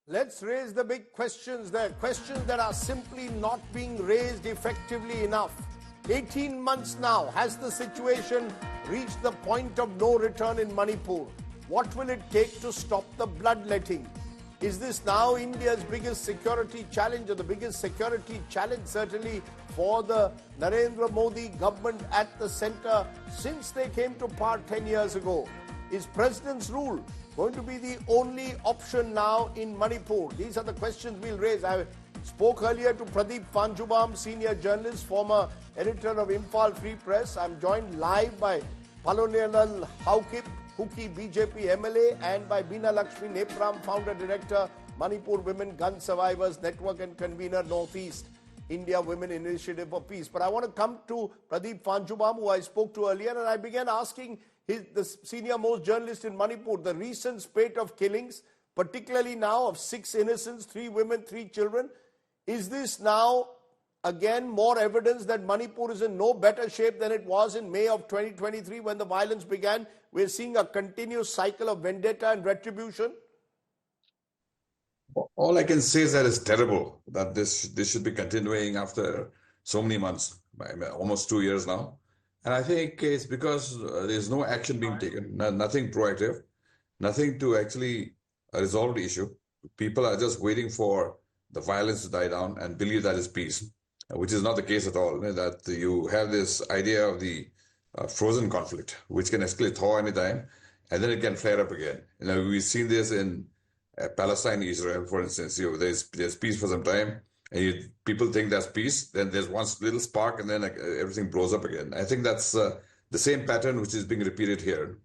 Let's raise the big questions there, questions that are simply not being raised effectively enough. 18 months now, has the situation reached the point of no return in Manipur? What will it take to stop the bloodletting? Is this now India's biggest security challenge, or the biggest security challenge certainly for the Narendra Modi government at the center since they came to power 10 years ago? Is President's rule going to be the only option now in Manipur? These are the questions we'll raise. I spoke earlier to Pradeep Panjubam, senior journalist, former editor of Imphal Free Press. I'm joined live by Palonelal Haukip, Huki BJP MLA, and by Beena Lakshmi Nepram, founder director, Manipur Women Gun Survivors Network and convener, Northeast India Women Initiative for Peace. But I want to come to Pradeep Panjubam, who I spoke to earlier, and I began asking the senior most journalist in Manipur, the recent spate of killings, particularly now of 6 innocents, 3 women, 3 children. Is this now again more evidence that Manipur is in no better shape than it was in May of 2023 when the violence began? We're seeing a continuous cycle of vendetta and retribution. All I can say is that it's terrible that this should be continuing after so many months, almost 2 years now. And I think it's because there's no action being taken, nothing proactive, nothing to actually resolve the issue. People are just waiting for the violence to die down and believe that is peace, which is not the case at all. That you have this idea of the frozen conflict, which can escalate thaw anytime, and then it can flare up again. We've seen this in Palestine, Israel, for instance. There's peace for some time, and people think that's peace, then there's one little spark, and then everything blows up again. I think that's the same pattern which is being repeated here.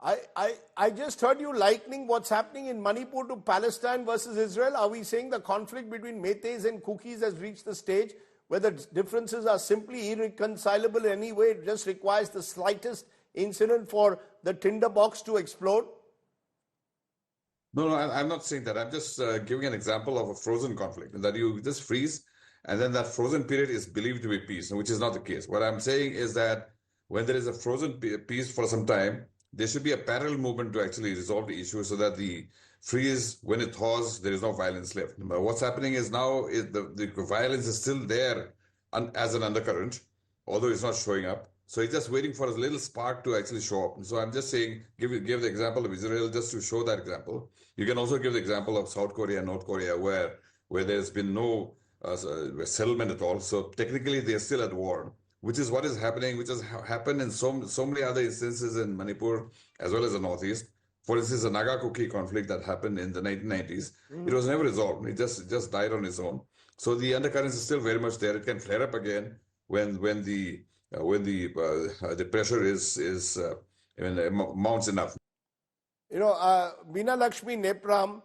I just heard you likening what's happening in Manipur to Palestine versus Israel. Are we saying the conflict between Meiteis and Kukis has reached the stage where the differences are simply irreconcilable in any way? It just requires the slightest incident for the tinderbox to explode? No, I'm not saying that. I'm just giving an example of a frozen conflict, that you just freeze, and then that frozen period is believed to be peace, which is not the case. What I'm saying is that when there is a frozen peace for some time, there should be a parallel movement to actually resolve the issue so that the freeze, when it thaws, there is no violence left. But what's happening is now the violence is still there as an undercurrent, although it's not showing up. So it's just waiting for a little spark to actually show up. So I'm just saying, give the example of Israel just to show that example. You can also give the example of South Korea and North Korea, where there's been no settlement at all. So technically, they're still at war, which is what is happening, which has happened in so many other instances in Manipur as well as the Northeast. For instance, the Naga-Kuki conflict that happened in the 1990s, it was never resolved. It just died on its own. So the undercurrents is still very much there. It can flare up again when the pressure mounts enough. Beena Lakshmi Nepram,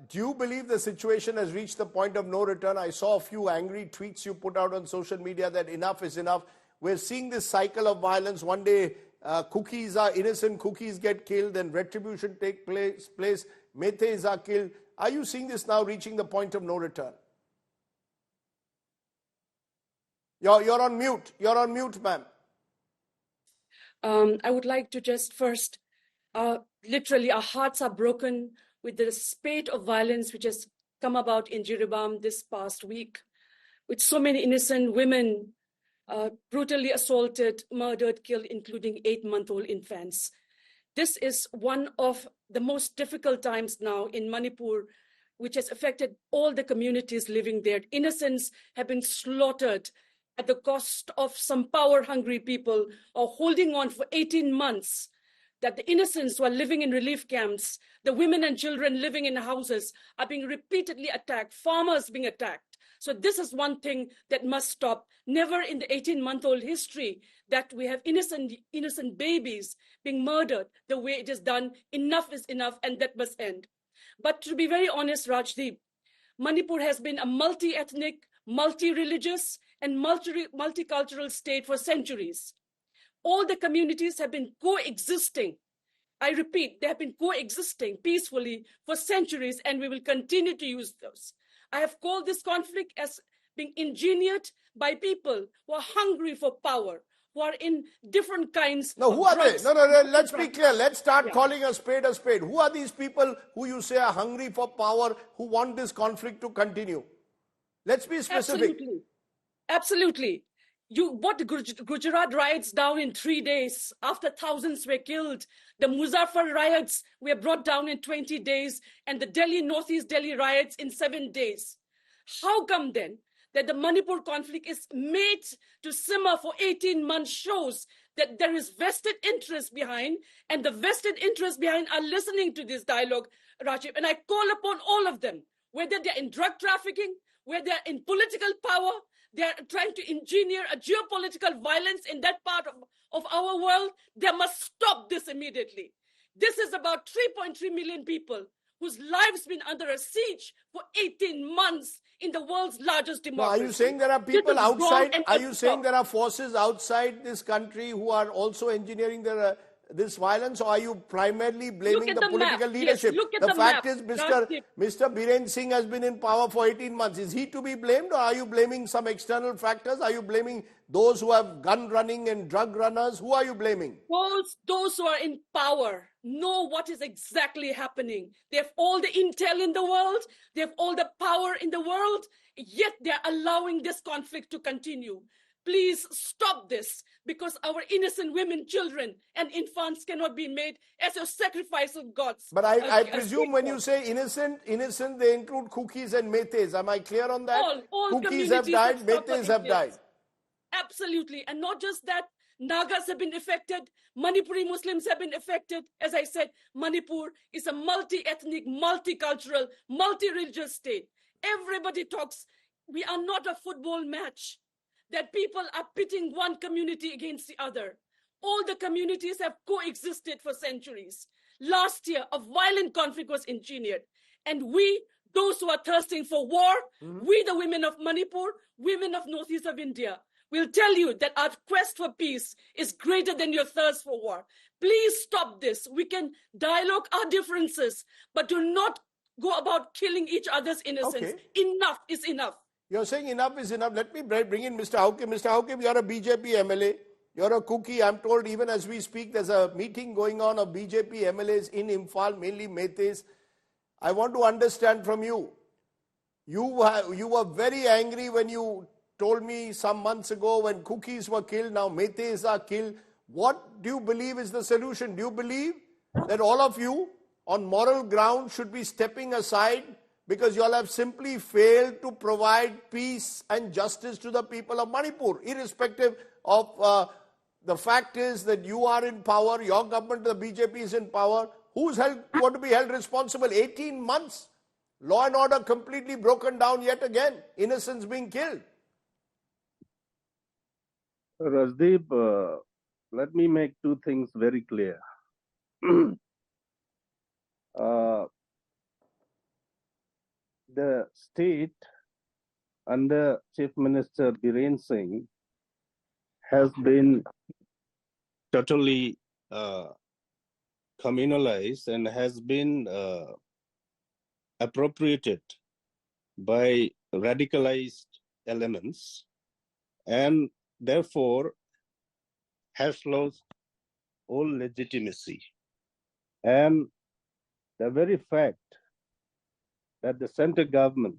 do you believe the situation has reached the point of no return? I saw a few angry tweets you put out on social media that enough is enough. We're seeing this cycle of violence. One day, innocent cookies get killed, then retribution take place. Meiteis are killed. Are you seeing this now reaching the point of no return? You're on mute. You're on mute, ma'am. I would like to just first, literally, our hearts are broken with the spate of violence which has come about in Jiribam this past week, with so many innocent women brutally assaulted, murdered, killed, including 8-month-old infants. This is one of the most difficult times now in Manipur, which has affected all the communities living there. Innocents have been slaughtered at the cost of some power-hungry people or holding on for 18 months, that the innocents who are living in relief camps, the women and children living in houses are being repeatedly attacked, farmers being attacked. So this is one thing that must stop. Never in the 18-month-old history that we have innocent babies being murdered the way it is done. Enough is enough, and that must end. But to be very honest, Rajdeep, Manipur has been a multi-ethnic, multi-religious, and multicultural state for centuries. All the communities have been coexisting. I repeat, they have been coexisting peacefully for centuries, and we will continue to use those. I have called this conflict as being engineered by people who are hungry for power, who are in different kinds No, of who are they? drugs. No, no, no, let's be clear. Let's start Yeah. calling a spade a spade. Who are these people who you say are hungry for power, who want this conflict to continue? Let's be specific. Absolutely. Absolutely. What Gujarat riots down in 3 days after thousands were killed. The Muzaffar riots were brought down in 20 days, and the Northeast Delhi riots in 7 days. How come then that the Manipur conflict is made to simmer for 18 months shows that there is vested interest behind, and the vested interest behind are listening to this dialogue, Rajiv. And I call upon all of them, whether they're in drug trafficking, whether they're in political power, they're trying to engineer a geopolitical violence in that part of our world. They must stop this immediately. This is about 3.3 million people whose lives been under a siege for 18 months in the world's largest No, democracy. are you saying there are This people is wrong outside? and Are must you saying stop. there are forces outside this country who are also engineering this violence, or are you primarily blaming at the the political map. Yes, leadership? look at The the fact map. is, Rajdeep. Mr. Biren Singh has been in power for 18 months. Is he to be blamed, or are you blaming some external factors? Are you blaming those who have gun running and drug runners? Who are you blaming? Those who are in power know what is exactly happening. They have all the intel in the world. They have all the power in the world. Yet they're allowing this conflict to continue. Please stop this, because our innocent women, children, and infants cannot be made as a sacrifice of gods. But I presume when you say innocent, they include Kukis and Metes. Am I clear on that? All Kukis have communities died, have suffered Metes in have this. died. Absolutely. And not just that, Nagas have been affected, Manipuri Muslims have been affected. As I said, Manipur is a multi-ethnic, multicultural, multi-religious state. Everybody talks. We are not a football match that people are pitting one community against the other. All the communities have coexisted for centuries. Last year, a violent conflict was engineered. And we, those who are thirsting for war, we, the women of Manipur, women of Northeast of India, will tell you that our quest for peace is greater than your thirst for war. Please stop this. We can dialogue our differences, but do not go about killing each other's innocence. Okay. Enough is enough. You're saying enough is enough. Let me bring in Mr. Haukim. Mr. Haukim, you're a BJP MLA. You're a cookie. I'm told even as we speak, there's a meeting going on of BJP MLAs in Imphal, mainly Metes. I want to understand from you. You were very angry when you told me some months ago when cookies were killed, now Metes are killed. What do you believe is the solution? Do you believe that all of you on moral ground should be stepping aside because you all have simply failed to provide peace and justice to the people of Manipur, irrespective of the fact is that you are in power, your government, the BJP is in power. Who's going to be held responsible? 18 months. Law and order completely broken down yet again. Innocents being killed. Rajdeep, let me make two things very clear. The state under Chief Minister Biren Singh has been totally communalized and has been appropriated by radicalized elements, and therefore has lost all legitimacy. And the very fact that the central government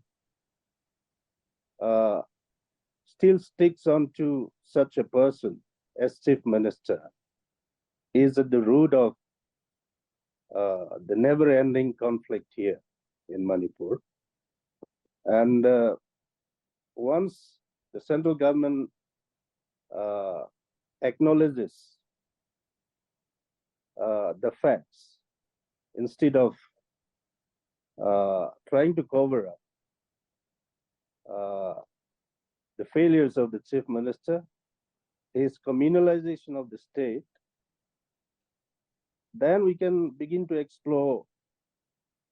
still sticks on to such a person as chief minister is at the root of the never-ending conflict here in Manipur. And once the central government acknowledges the facts, instead of trying to cover up the failures of the chief minister, his communalization of the state, then we can begin to explore.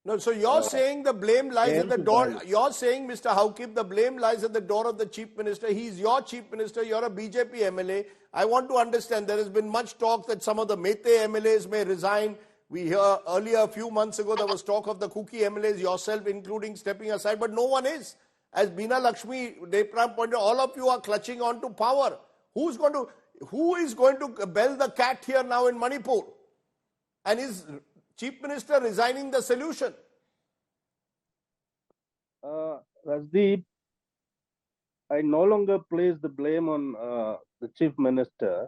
No, so you're saying the blame lies at the door. violence. You're saying, Mr. Haukim, the blame lies at the door of the chief minister. He's your chief minister. You're a BJP MLA. I want to understand, there has been much talk that some of the Mete MLAs may resign. We hear earlier, a few months ago, there was talk of the Kuki MLAs, yourself including, stepping aside, but no one is. As Beena Lakshmi Depram pointed out, all of you are clutching on to power. Who's going to... who is going to bell the cat here now in Manipur? And is Chief Minister resigning the solution? Rajdeep, I no longer place the blame on the Chief Minister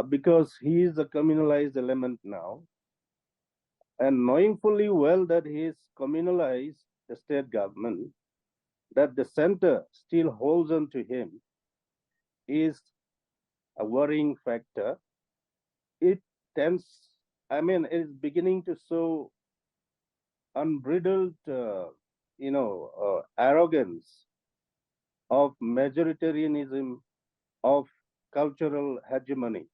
because he is a communalized element now. And knowing fully well that he is communalized the state government, that the center still holds on to him is a worrying factor. It tends, it is beginning to show unbridled, arrogance of majoritarianism, of cultural hegemony.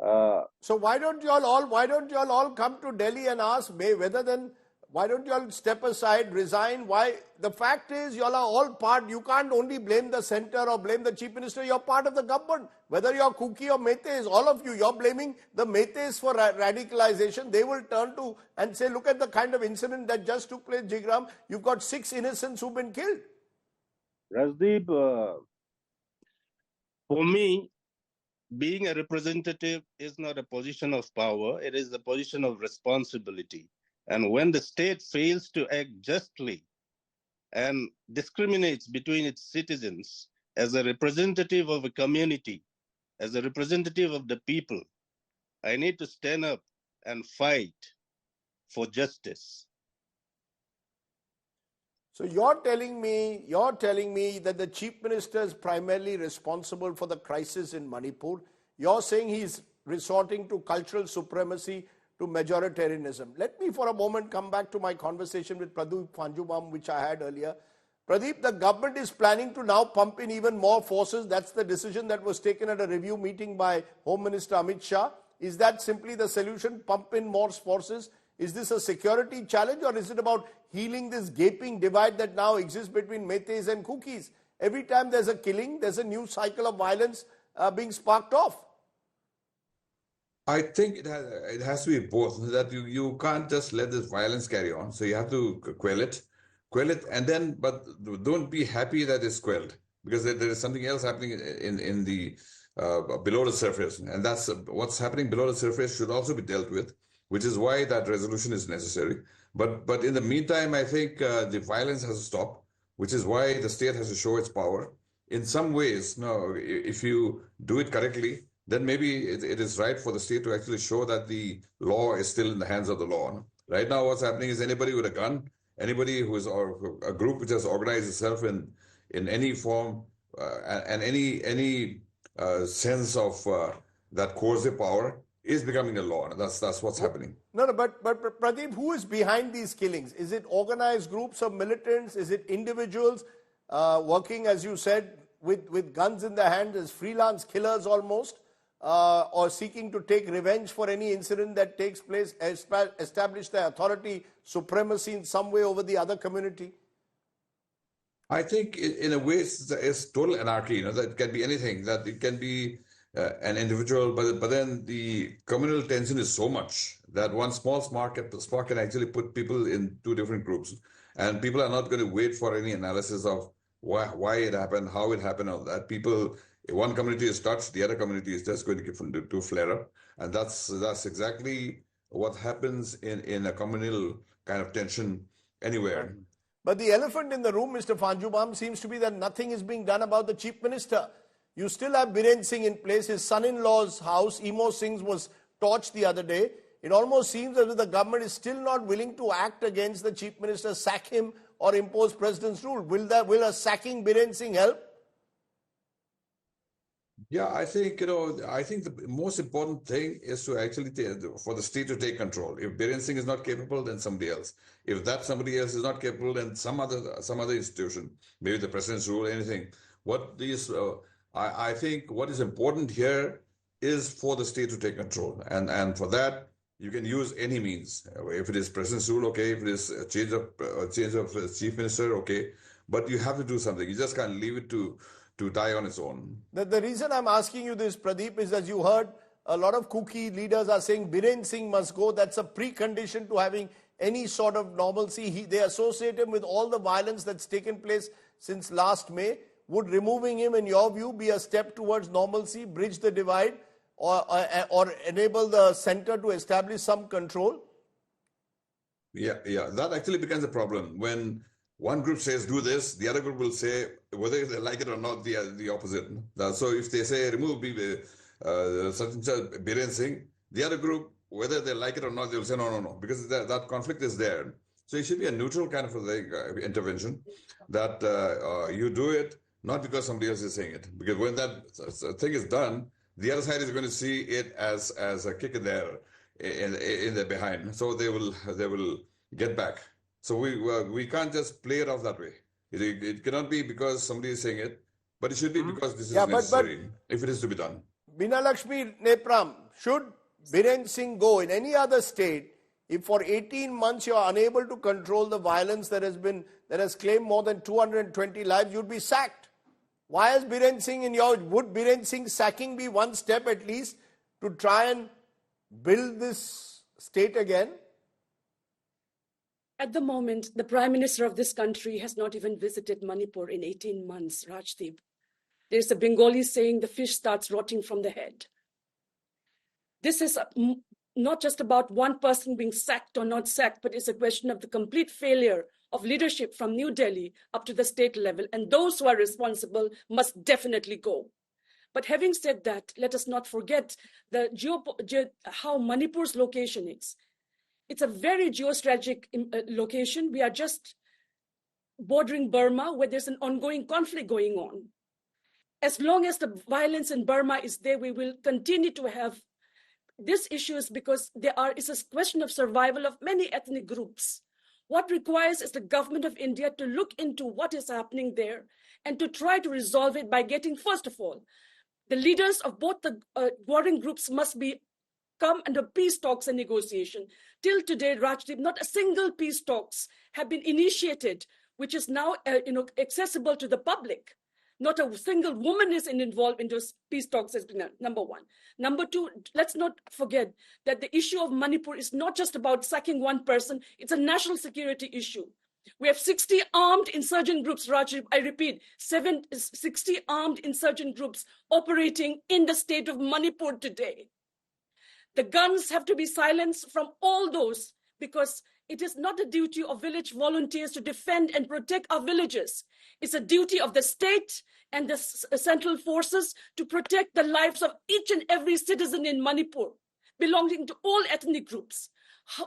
So why don't you all come to Delhi and ask why don't you all step aside, resign? Why? The fact is, you all are all part. You can't only blame the center or blame the Chief Minister. You're part of the government. Whether you're Kuki or Meiteis, all of you, you're blaming the Meiteis for radicalization. They will turn to and say, look at the kind of incident that just took place, Jigram. You've got 6 innocents who've been killed. Rajdeep, for me, being a representative is not a position of power. It is a position of responsibility. And when the state fails to act justly and discriminates between its citizens as a representative of a community, as a representative of the people, I need to stand up and fight for justice. So you're telling me that the Chief Minister is primarily responsible for the crisis in Manipur. You're saying he's resorting to cultural supremacy, to majoritarianism. Let me for a moment come back to my conversation with Pradeep Panjubam, which I had earlier. Pradeep, the government is planning to now pump in even more forces. That's the decision that was taken at a review meeting by Home Minister Amit Shah. Is that simply the solution? Pump in more forces? Is this a security challenge, or is it about healing this gaping divide that now exists between Meiteis and Kukis? Every time there's a killing, there's a new cycle of violence being sparked off. I think it has to be both. That you can't just let this violence carry on. So you have to quell it, and then but don't be happy that it's quelled, because there is something else happening in the below the surface, and that's what's happening below the surface should also be dealt with, which is why that resolution is necessary. But in the meantime, I think the violence has to stop, which is why the state has to show its power. In some ways, no, if you do it correctly, then maybe it is right for the state to actually show that the law is still in the hands of the law. No? Right now, what's happening is anybody with a gun, anybody who is or a group which has organized itself in any form and any sense of that coercive power is becoming a law. That's what's happening. No, but Pradeep, who is behind these killings? Is it organized groups of militants? Is it individuals working, as you said, with guns in their hands as freelance killers almost, or seeking to take revenge for any incident that takes place, establish their authority, supremacy in some way over the other community? I think in a way it's total anarchy. That can be anything. That it can be an individual, but then the communal tension is so much that one small spark can actually put people in 2 different groups, and people are not going to wait for any analysis of why it happened, how it happened, all that. People, if one community is touched, the other community is just going to flare up, and that's exactly what happens in a communal kind of tension anywhere. But the elephant in the room, Mr. Panjubam, seems to be that nothing is being done about the Chief Minister. You still have Biren Singh in place. His son-in-law's house, Emo Singh's, was torched the other day. It almost seems as if the government is still not willing to act against the Chief Minister, sack him, or impose President's rule. Will a sacking Biren Singh help? Yeah, I think the most important thing is to actually for the state to take control. If Biren Singh is not capable, then somebody else. If that somebody else is not capable, then some other institution, maybe the president's rule, anything. I think what is important here is for the state to take control, and for that you can use any means. If it is president's rule, okay. If it is a change of chief minister, okay. But you have to do something. You just can't leave it to die on its own. The reason I'm asking you this, Pradeep, is as you heard, a lot of Kuki leaders are saying Biren Singh must go. That's a precondition to having any sort of normalcy. They associate him with all the violence that's taken place since last May. would removing him, in your view, be a step towards normalcy, bridge the divide, or enable the center to establish some control? Yeah. That actually becomes a problem. When one group says do this, the other group will say, whether they like it or not, the opposite. So if they say remove such and such Biren Singh, the other group, whether they like it or not, they will say no, because that conflict is there. So it should be a neutral kind of intervention, that you do it not because somebody else is saying it. Because when that thing is done, the other side is going to see it as a kick in their behind. So they will get back. So we can't just play it off that way. It cannot be because somebody is saying it, but it should be because this is necessary, if it is to be done. Bina Lakshmi Nepram, should Biren Singh go in any other state, if for 18 months you are unable to control the violence that has claimed more than 220 lives, you'd be sacked? Why is Biren Singh would Biren Singh sacking be one step at least to try and build this state again? At the moment, the Prime Minister of this country has not even visited Manipur in 18 months, Rajdeep. There's a Bengali saying, the fish starts rotting from the head. This is not just about one person being sacked or not sacked, but it's a question of the complete failure of leadership from New Delhi up to the state level. And those who are responsible must definitely go. But having said that, let us not forget how Manipur's location is. It's a very geostrategic location. We are just bordering Burma, where there's an ongoing conflict going on. As long as the violence in Burma is there, we will continue to have this issue, is because it's a question of survival of many ethnic groups. What requires is the government of India to look into what is happening there and to try to resolve it by getting, first of all, the leaders of both the warring groups must come under peace talks and negotiation. Till today, Rajdeep, not a single peace talks have been initiated, which is now accessible to the public. Not a single woman is involved in those peace talks, has been number one. Number two, let's not forget that the issue of Manipur is not just about sacking one person, it's a national security issue. We have 60 armed insurgent groups, Rajib, I repeat, 60 armed insurgent groups operating in the state of Manipur today. The guns have to be silenced from all those, because it is not the duty of village volunteers to defend and protect our villages. It's a duty of the state and the central forces to protect the lives of each and every citizen in Manipur, belonging to all ethnic groups.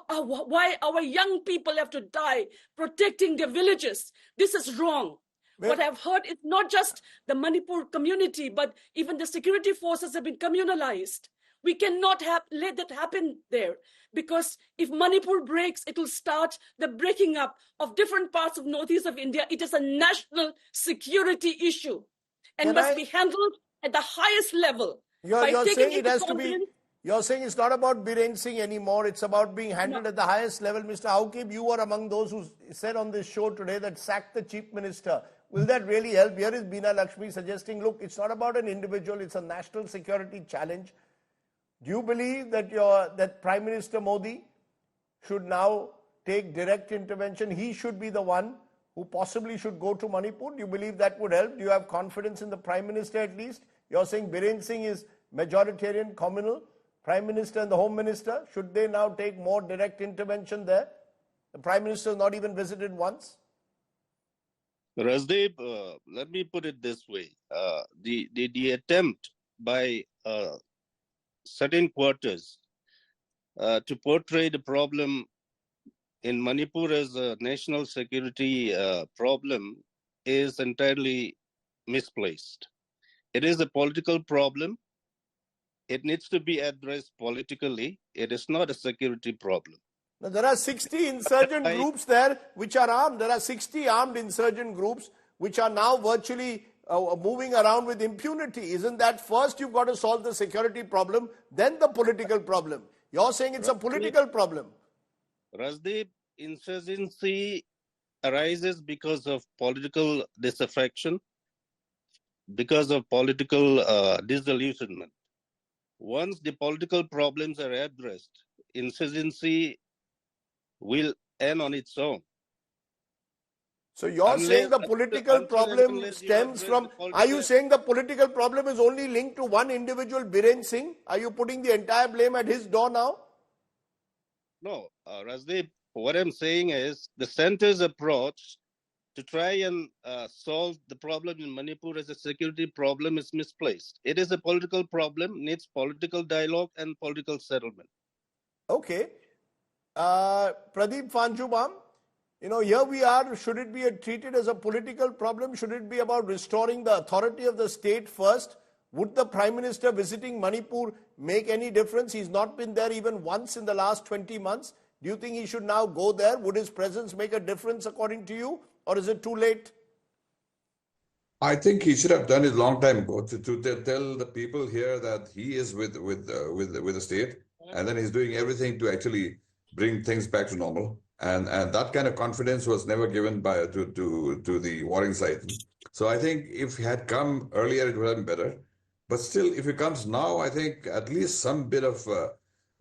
Why our young people have to die protecting their villages? This is wrong. What I've heard is not just the Manipur community, but even the security forces have been communalized. We cannot let that happen there, because if Manipur breaks, it will start the breaking up of different parts of northeast of India. It is a national security issue and must be handled at the highest level. You're saying it has to be. You're saying it's not about Biren Singh anymore. It's about being handled at the highest level. Mr. Haukib, you were among those who said on this show today that sack the chief minister. Will that really help? Here is Bina Lakshmi suggesting, look, it's not about an individual. It's a national security challenge. Do you believe that that Prime Minister Modi should now take direct intervention? He should be the one who possibly should go to Manipur. Do you believe that would help? Do you have confidence in the Prime Minister at least? You're saying Biren Singh is majoritarian, communal. Prime Minister and the Home Minister, should they now take more direct intervention there? The Prime Minister has not even visited once. Rajdeep, let me put it this way. The attempt by certain quarters to portray the problem in Manipur as a national security problem is entirely misplaced. It is a political problem. It needs to be addressed politically. It is not a security problem. Now, there are 60 insurgent groups there which are armed. There are 60 armed insurgent groups which are now virtually moving around with impunity. Isn't that first you've got to solve the security problem, then the political problem? You're saying it's a political problem. Rajdeep, insurgency arises because of political disaffection, because of political disillusionment. Once the political problems are addressed, insurgency will end on its own. So you're saying the political problem stems from, are you saying the political problem is only linked to one individual, Biren Singh? Are you putting the entire blame at his door now? No, Rajdeep, what I'm saying is the center's approach to try and solve the problem in Manipur as a security problem is misplaced. It is a political problem, needs political dialogue and political settlement. Okay. Pradeep Fanjubam, here we are. Should it be treated as a political problem? Should it be about restoring the authority of the state first? Would the Prime Minister visiting Manipur make any difference? He's not been there even once in the last 20 months. Do you think he should now go there? Would his presence make a difference according to you? Or is it too late? I think he should have done it long time ago to tell the people here that he is with the state, and then he's doing everything to actually bring things back to normal. And that kind of confidence was never given to the warring side. So I think if he had come earlier, it would have been better. But still, if he comes now, I think at least some bit of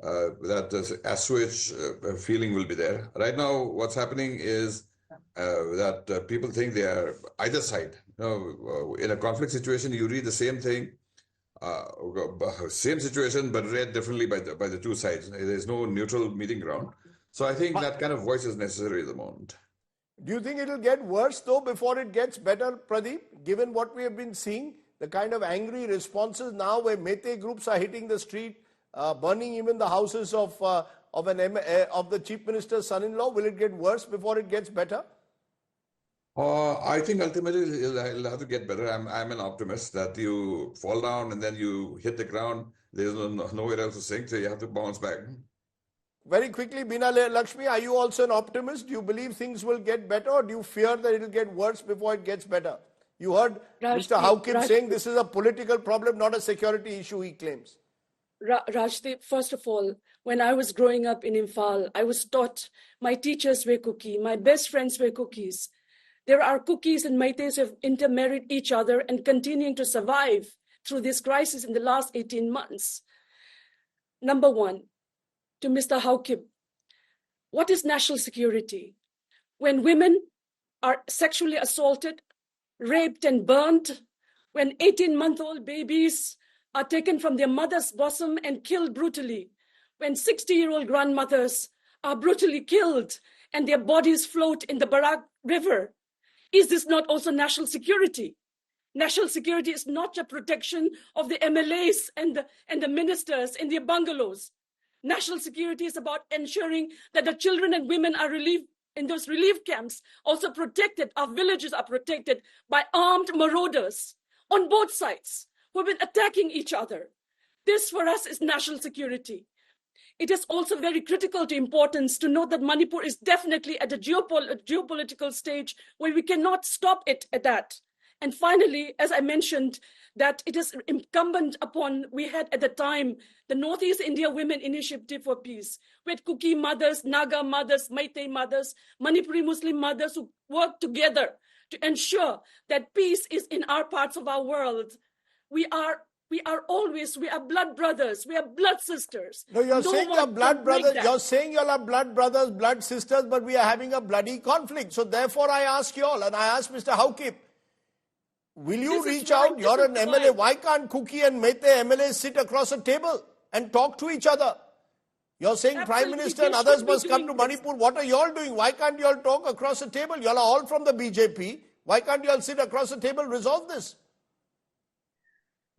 that assuage feeling will be there. Right now, what's happening is that people think they are either side. In a conflict situation, you read the same thing, same situation, but read differently by the two sides. There's no neutral meeting ground. So I think that kind of voice is necessary at the moment. Do you think it'll get worse though before it gets better, Pradeep? Given what we have been seeing, the kind of angry responses now where Mete groups are hitting the street, burning even the houses of the Chief Minister's son-in-law, will it get worse before it gets better? I think ultimately it'll have to get better. I'm an optimist that you fall down and then you hit the ground. There's nowhere else to sink, so you have to bounce back. Very quickly, Bina Lakshmi, are you also an optimist? Do you believe things will get better, or do you fear that it'll get worse before it gets better? You heard Mr. Haukip saying this is a political problem, not a security issue, he claims. Rajdeep, first of all, when I was growing up in Imphal, I was taught my teachers were Kuki, my best friends were Kukis. There are Kukis and Meiteis who have intermarried each other and continuing to survive through this crisis in the last 18 months. Number one, to Mr. Haukip, what is national security? When women are sexually assaulted, raped and burned, when 18-month-old babies are taken from their mother's bosom and killed brutally, when 60-year-old grandmothers are brutally killed and their bodies float in the Barak River, is this not also national security? National security is not the protection of the MLAs and the ministers in their bungalows. National security is about ensuring that the children and women are relieved in those relief camps, also protected. Our villages are protected by armed marauders on both sides who have been attacking each other. This for us is national security. It is also very critical to importance to note that Manipur is definitely at a geopolitical stage where we cannot stop it at that. And finally, as I mentioned, that it is incumbent upon, we had at the time, the Northeast India Women Initiative for Peace, with Kuki mothers, Naga mothers, Meitei mothers, Manipuri Muslim mothers who work together to ensure that peace is in our parts of our world. We are blood brothers, we are blood sisters. No, you're saying you're blood brothers, you're saying you all are blood brothers, blood sisters, but we are having a bloody conflict. So therefore I ask you all, and I ask Mr. Haukip, will you reach out? You're an MLA. Why can't Kuki and Mete MLAs sit across a table and talk to each other? You're saying Prime Minister and others must come to Manipur. What are you all doing? Why can't you all talk across a table? You all are all from the BJP. Why can't you all sit across a table and resolve this?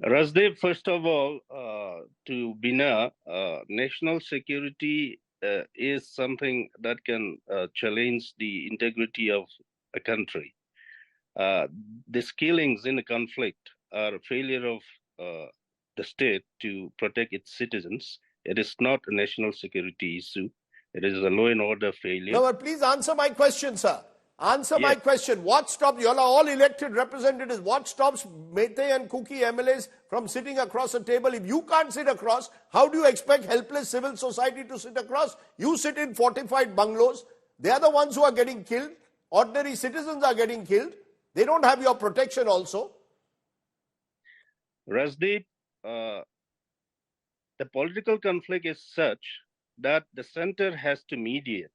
Rajdeep, first of all, to Bina, national security is something that can challenge the integrity of a country. The killings in the conflict are a failure of the state to protect its citizens. It is not a national security issue. It is a law and order failure. No, but please answer my question, sir. Answer my question. What stops, you all are all elected representatives, what stops Mete and Kuki MLAs from sitting across a table? If you can't sit across, how do you expect helpless civil society to sit across? You sit in fortified bungalows. They are the ones who are getting killed. Ordinary citizens are getting killed. They don't have your protection also. Rajdeep, the political conflict is such that the center has to mediate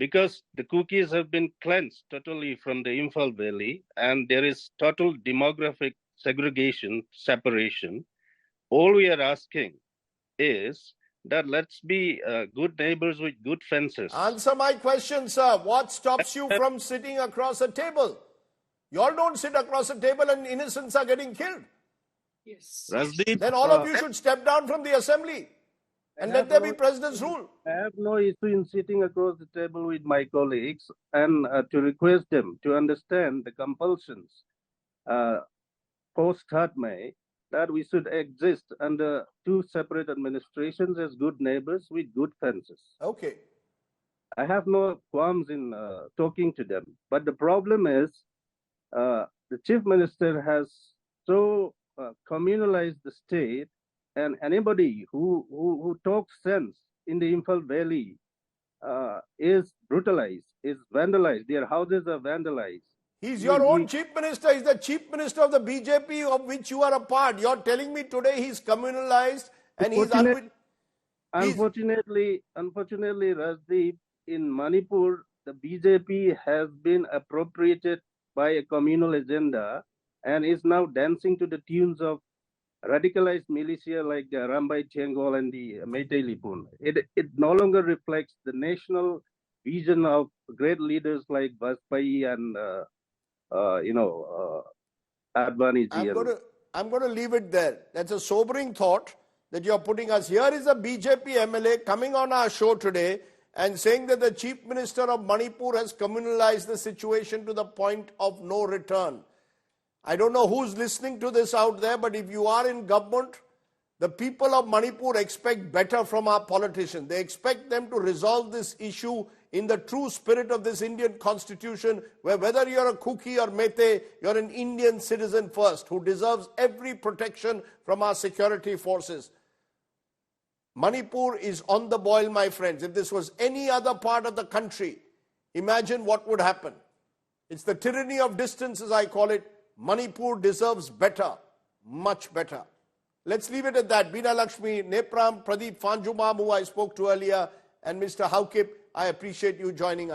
because the cookies have been cleansed totally from the Imphal Valley and there is total demographic segregation, separation. All we are asking is that let's be good neighbors with good fences. Answer my question, sir. What stops you from sitting across a table? You all don't sit across a table and innocents are getting killed. Yes. Rasdeep, Then all of you should step down from the assembly and let there be president's rule. I have no issue in sitting across the table with my colleagues and to request them to understand the compulsions post 3rd May that we should exist under two separate administrations as good neighbors with good fences. Okay. I have no qualms in talking to them. But the problem is the chief minister has so communalized the state, and anybody who talks sense in the Imphal Valley is brutalized, is vandalized. Their houses are vandalized. He's your own chief minister. He's the chief minister of the BJP of which you are a part. You're telling me today he's communalized and Unfortunately, Rajdeep, in Manipur, the BJP has been appropriated by a communal agenda and is now dancing to the tunes of radicalized militia like the Rambai Chengol and the Meitei Lipun. It no longer reflects the national vision of great leaders like Vajpayee and Advaniji. I'm going to leave it there. That's a sobering thought that you're putting us. Here is a BJP MLA coming on our show today and saying that the chief minister of Manipur has communalized the situation to the point of no return. I don't know who's listening to this out there, but if you are in government, the people of Manipur expect better from our politicians. They expect them to resolve this issue in the true spirit of this Indian constitution, where whether you're a Kuki or Meitei, you're an Indian citizen first, who deserves every protection from our security forces. Manipur is on the boil, my friends. If this was any other part of the country, imagine what would happen. It's the tyranny of distance, as I call it. Manipur deserves better, much better. Let's leave it at that. Beena Lakshmi, Nepram, Pradeep Fanjumam, who I spoke to earlier, and Mr. Haukip, I appreciate you joining us.